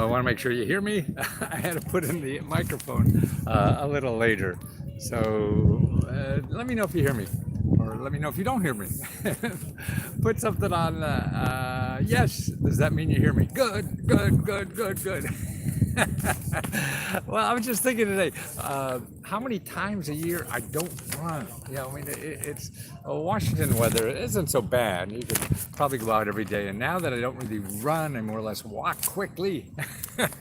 I want to make sure you hear me. I had to put in the microphone a little later. So let me know if you hear me, or let me know if you don't hear me. Put something on. Yes. Does that mean you hear me? Good, good, good, good, good. Well, I was just thinking today, how many times a year I don't run. I mean, it's Washington weather isn't so bad. You could probably go out every day. And now that I don't really run, I more or less walk quickly. And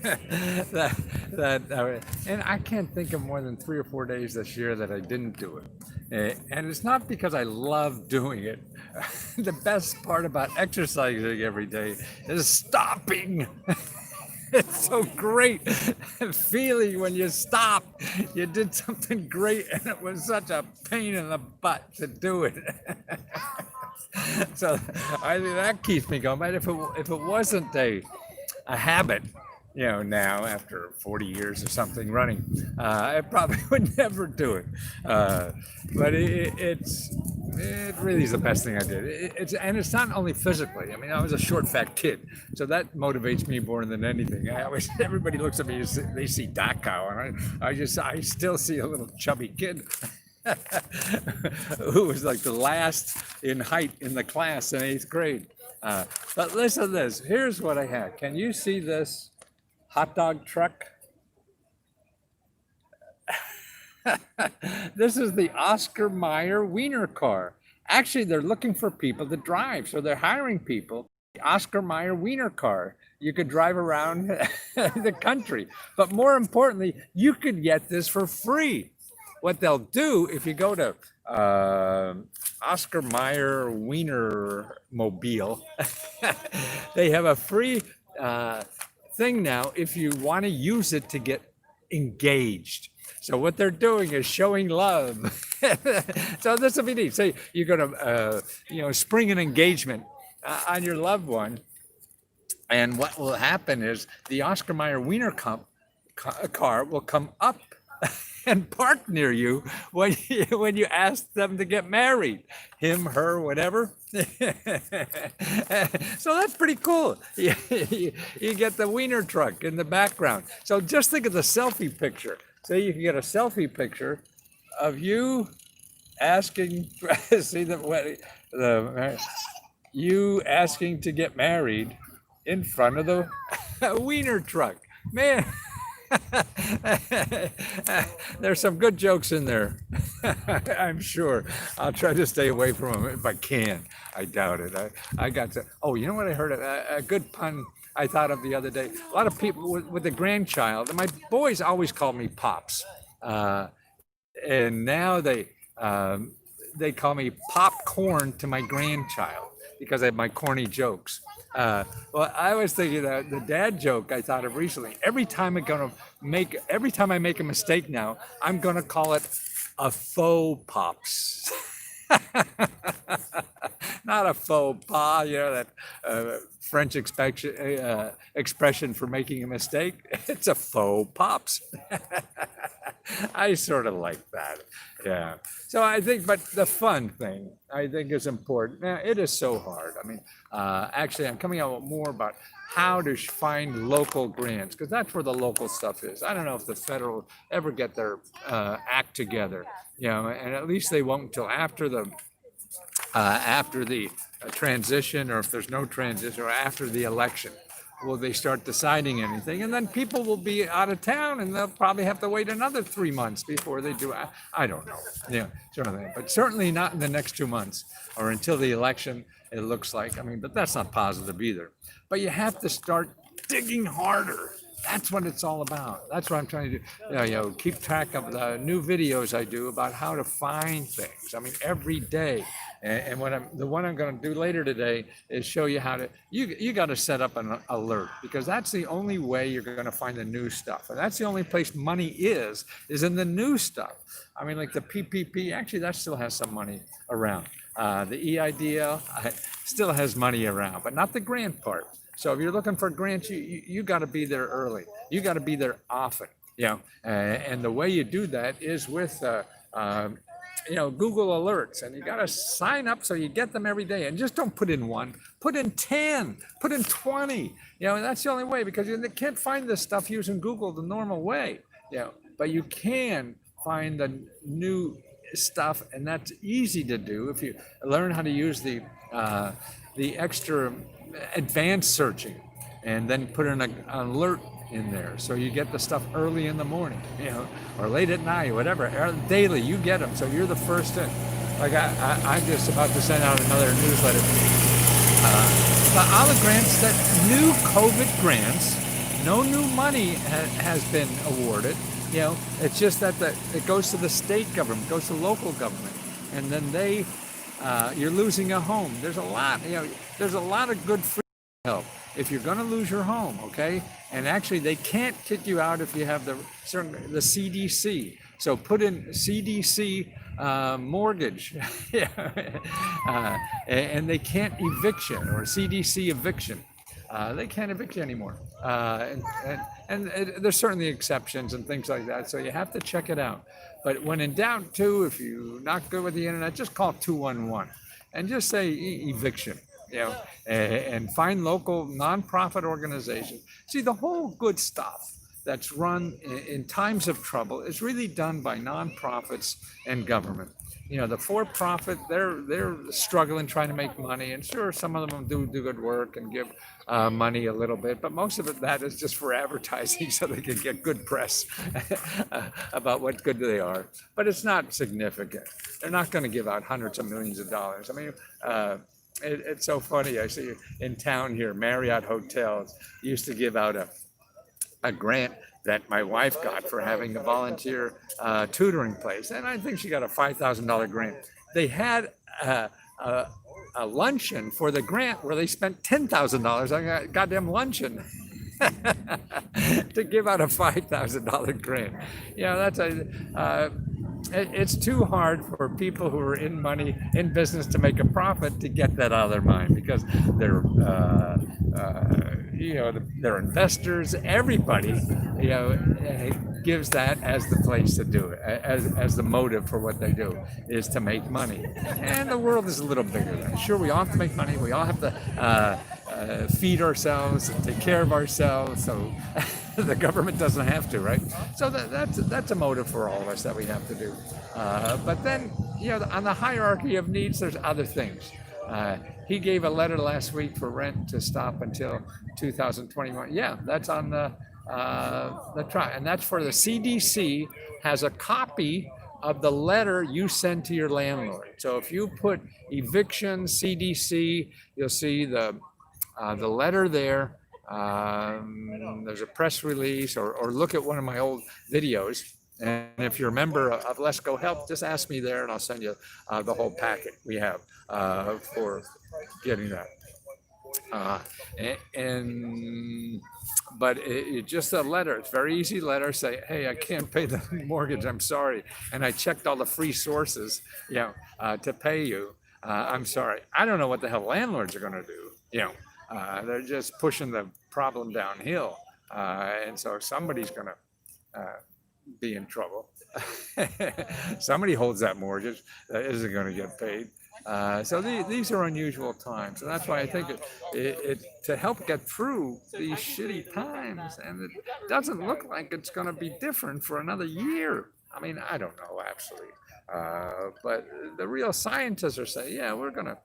I can't think of more than 3 or 4 days this year that I didn't do it. And it's not because I love doing it. The best part about exercising every day is stopping. It's so great feeling when you stop. You did something great, and it was such a pain in the butt to do it. So I think that keeps me going. But if it wasn't a habit, now after 40 years or something running, I probably would never do it. But it really is the best thing I did. It's not only physically. I mean, I was a short, fat kid, so that motivates me more than anything. Everybody looks at me, they see Dachau, and I still see a little chubby kid. Who was like the last in height in the class in 8th grade. But listen to this. Here's what I had. Can you see this hot dog truck? This is the Oscar Mayer Wiener car. Actually, they're looking for people to drive, so they're hiring people. The Oscar Mayer Wiener car. You could drive around the country. But more importantly, you could get this for free. What they'll do, if you go to Oscar Mayer Wiener Mobile, they have a free thing now if you want to use it to get engaged. So what they're doing is showing love. So this will be neat. Say you're going to, spring an engagement on your loved one, and what will happen is the Oscar Mayer Wiener car will come up and park near you when you ask them to get married, him, her, whatever. So that's pretty cool. You get the Wiener Truck in the background. So just think of the selfie picture. So you can get a selfie picture of you asking, see you asking to get married in front of the Wiener Truck. Man. There's some good jokes in there. I'm sure. I'll try to stay away from them if I can. I doubt it. I got to. Oh, you know what I heard? A good pun I thought of the other day. A lot of people with a grandchild. And my boys always call me Pops, and now they call me popcorn to my grandchild because I have my corny jokes. Well, I was thinking that the dad joke I thought of recently. Every time I make a mistake now, I'm gonna call it a faux pops. Not a faux pas, that French expression for making a mistake. It's a faux pops. I sort of like that. Yeah. So I think, but the fun thing I think is important. Now, it is so hard. I mean, actually, I'm coming out with more about how to find local grants, because that's where the local stuff is. I don't know if the federal ever get their act together, and at least they won't until after the transition, or if there's no transition, or after the election. Will they start deciding anything? And then people will be out of town, and they'll probably have to wait another 3 months before they do. I don't know. Sort of thing. But certainly not in the next 2 months or until the election, it looks like. I mean, but that's not positive either. But you have to start digging harder. That's what it's all about. That's what I'm trying to do. Keep track of the new videos I do about how to find things. I mean, every day. And the one I'm going to do later today is show you how to. You got to set up an alert, because that's the only way you're going to find the new stuff, and that's the only place money is in the new stuff. I mean, like the PPP. Actually, that still has some money around. The EIDL still has money around, but not the grant part. So if you're looking for grants, you got to be there early. You got to be there often. And the way you do that is with Google alerts, and you got to sign up so you get them every day. And just don't put in one, put in 10, put in 20. And that's the only way, because you can't find this stuff using Google the normal way. But you can find the new stuff, and that's easy to do if you learn how to use the extra advanced searching, and then put an alert in there, so you get the stuff early in the morning, or late at night, whatever, daily. You get them, so you're the first in. Like I'm just about to send out another newsletter. But all the grants, that new COVID grants, no new money has been awarded. It's just that it goes to the state government, goes to local government, and then you're losing a home. There's a lot, there's a lot of good free help if you're going to lose your home, okay? And actually, they can't kick you out if you have the CDC. So put in CDC mortgage, and they can't eviction, or CDC eviction. They can't evict you anymore. And there's certainly exceptions and things like that, so you have to check it out. But when in doubt, too, if you're not good with the internet, just call 211 and just say eviction. And find local nonprofit organizations. See, the whole good stuff that's run in times of trouble is really done by nonprofits and government. The for-profit, they're struggling, trying to make money, and sure, some of them do good work and give money a little bit, but most of that is just for advertising, so they can get good press about what good they are. But it's not significant. They're not going to give out hundreds of millions of dollars. I mean, it's so funny. I see in town here, Marriott hotels used to give out a grant that my wife got for having a volunteer tutoring place, and I think she got a $5,000 grant. They had a luncheon for the grant where they spent $10,000 on a goddamn luncheon to give out a $5,000 grant. It's too hard for people who are in business to make a profit to get that out of their mind, because they're investors. Everybody gives that as the place to do it, as the motive for what they do is to make money. And the world is a little bigger than that. Sure, we all have to make money. We all have to feed ourselves and take care of ourselves. So the government doesn't have to, right? So that's a motive for all of us that we have to do. But then, on the hierarchy of needs, there's other things. He gave a letter last week for rent to stop until 2021. Yeah, that's on the trial, and that's for the CDC has a copy of the letter you send to your landlord. So if you put eviction CDC, you'll see the letter there. There's a press release, or look at one of my old videos. And if you're a member of Let's Go Help, just ask me there, and I'll send you the whole packet we have for getting that. But it's just a letter. It's a very easy letter. Say, hey, I can't pay the mortgage. I'm sorry. And I checked all the free sources, to pay you. I'm sorry. I don't know what the hell landlords are going to do. They're just pushing the problem downhill. And so somebody's going to be in trouble. Somebody holds that mortgage that isn't going to get paid. So these are unusual times, and that's why I think it to help get through these shitty times, and it doesn't look like it's going to be different for another year. I mean, I don't know actually, but the real scientists are saying, yeah, we're going to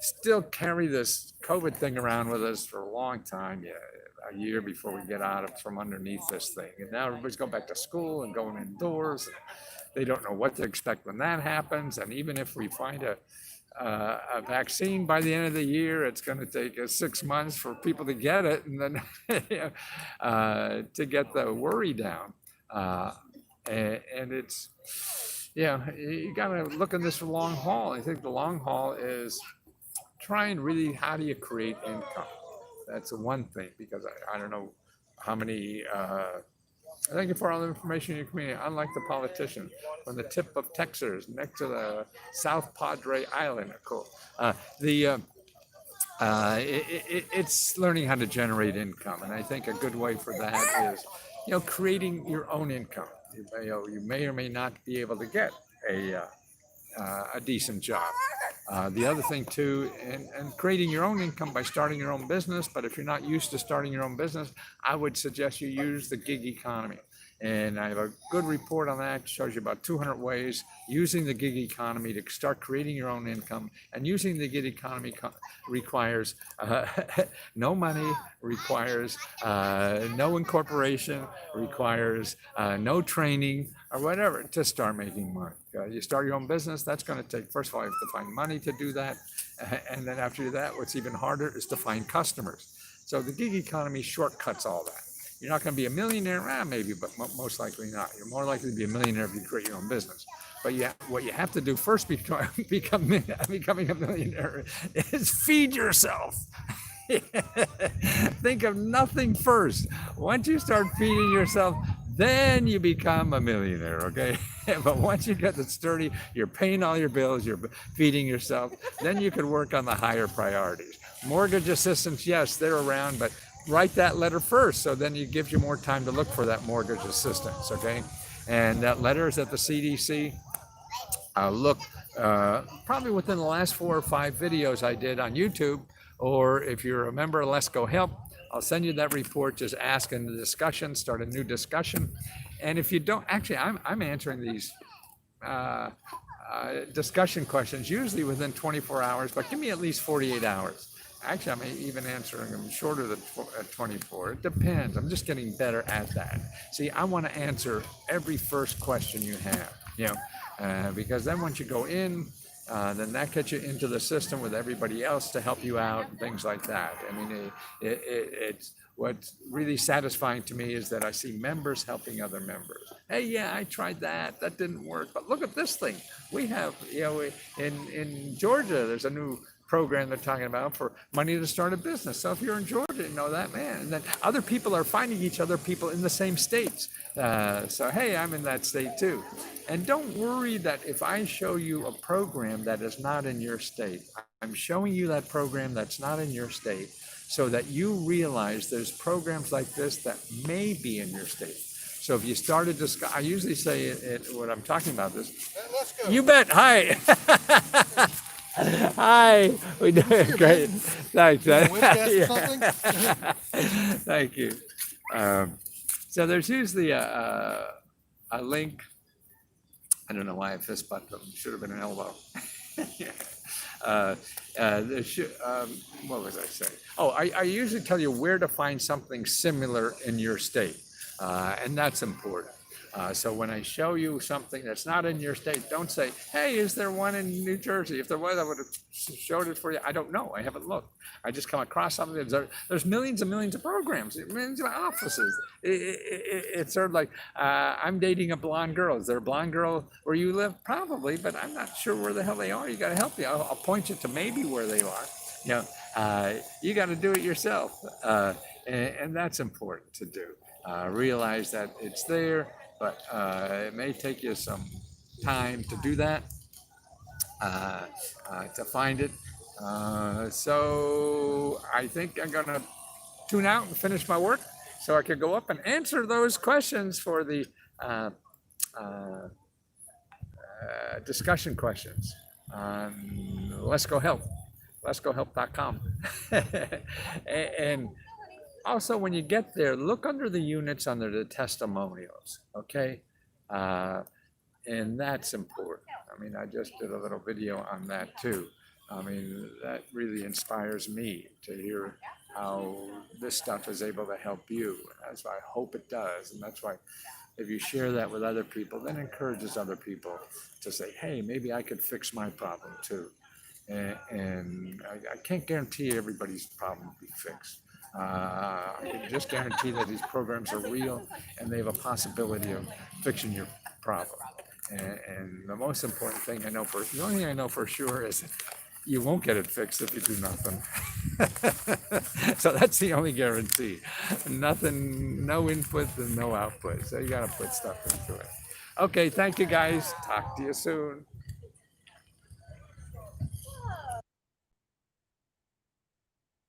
still carry this COVID thing around with us for a long time. Yeah, a year before we get out from underneath this thing. And now everybody's going back to school and going indoors. And they don't know what to expect when that happens. And even if we find a vaccine by the end of the year, it's going to take us 6 months for people to get it, and then to get the worry down. And it's, you got to look at this for long haul. I think the long haul is trying really, how do you create income? That's one thing, because I don't know how many, thank you for all the information in your community. Unlike the politician, from the tip of Texas, next to the South Padre Island. Cool. It's learning how to generate income. And I think a good way for that is, creating your own income. You may or may not be able to get a a decent job. The other thing too, and creating your own income by starting your own business. But if you're not used to starting your own business, I would suggest you use the gig economy. And I have a good report on that. It shows you about 200 ways using the gig economy to start creating your own income. And using the gig economy requires no money, requires no incorporation, requires no training or whatever to start making money. You start your own business, that's going to take, first of all, you have to find money to do that. And then after that, what's even harder is to find customers. So the gig economy shortcuts all that. You're not going to be a millionaire, maybe, but most likely not. You're more likely to be a millionaire if you create your own business. But what you have to do first becoming a millionaire is feed yourself. Think of nothing first. Once you start feeding yourself, then you become a millionaire, okay? But once you get it sturdy, you're paying all your bills, you're feeding yourself, then you can work on the higher priorities. Mortgage assistance, yes, they're around, but write that letter first, so then it gives you more time to look for that mortgage assistance, okay? And that letter is at the CDC. Look, probably within the last 4 or 5 videos I did on YouTube, or if you're a member of Let's Go Help, I'll send you that report. Just ask in the discussion, start a new discussion. And if you don't, actually, I'm answering these discussion questions usually within 24 hours, but give me at least 48 hours. Actually, I'm even answering them shorter than 24. It depends. I'm just getting better at that. See, I want to answer every first question you have, because then once you go in, then that gets you into the system with everybody else to help you out and things like that. I mean, it's what's really satisfying to me is that I see members helping other members. Hey, yeah, I tried that. That didn't work. But look at this thing. We have, in Georgia, there's a new program they're talking about for money to start a business. So if you're in Georgia, you know that, man. And then other people are finding each other, people in the same states. So, hey, I'm in that state too. And don't worry that if I show you a program that is not in your state, I'm showing you that program that's not in your state so that you realize there's programs like this that may be in your state. So if you started to, I usually say what I'm talking about this. Let's go. You bet. Hi. Hi, we doing great. Thanks. Thank you. So there's usually a link. I don't know why I fist bumped them. Should have been an elbow. What was I saying? Oh, I usually tell you where to find something similar in your state, and that's important. So when I show you something that's not in your state, don't say, hey, is there one in New Jersey? If there was, I would have showed it for you. I don't know. I haven't looked. I just come across something. There's millions and millions of programs, millions of offices. It's sort of like, I'm dating a blonde girl. Is there a blonde girl where you live? Probably, but I'm not sure where the hell they are. You got to help you. I'll point you to maybe where they are. You got to do it yourself. And that's important to do. Realize that it's there. But it may take you some time to do that, to find it. So I think I'm going to tune out and finish my work so I could go up and answer those questions for the discussion questions on Let's Go Help, letsgohelp.com. And also, when you get there, look under the units under the testimonials, okay? And that's important. I mean, I just did a little video on that too. I mean, that really inspires me to hear how this stuff is able to help you. That's why I hope it does. And that's why if you share that with other people, then it encourages other people to say, hey, maybe I could fix my problem too. And I can't guarantee everybody's problem will be fixed. I can just guarantee that these programs are real and they have a possibility of fixing your problem. And the most important thing the only thing I know for sure is you won't get it fixed if you do nothing. So that's the only guarantee. Nothing, no input and no output. So you got to put stuff into it. Okay, thank you guys. Talk to you soon.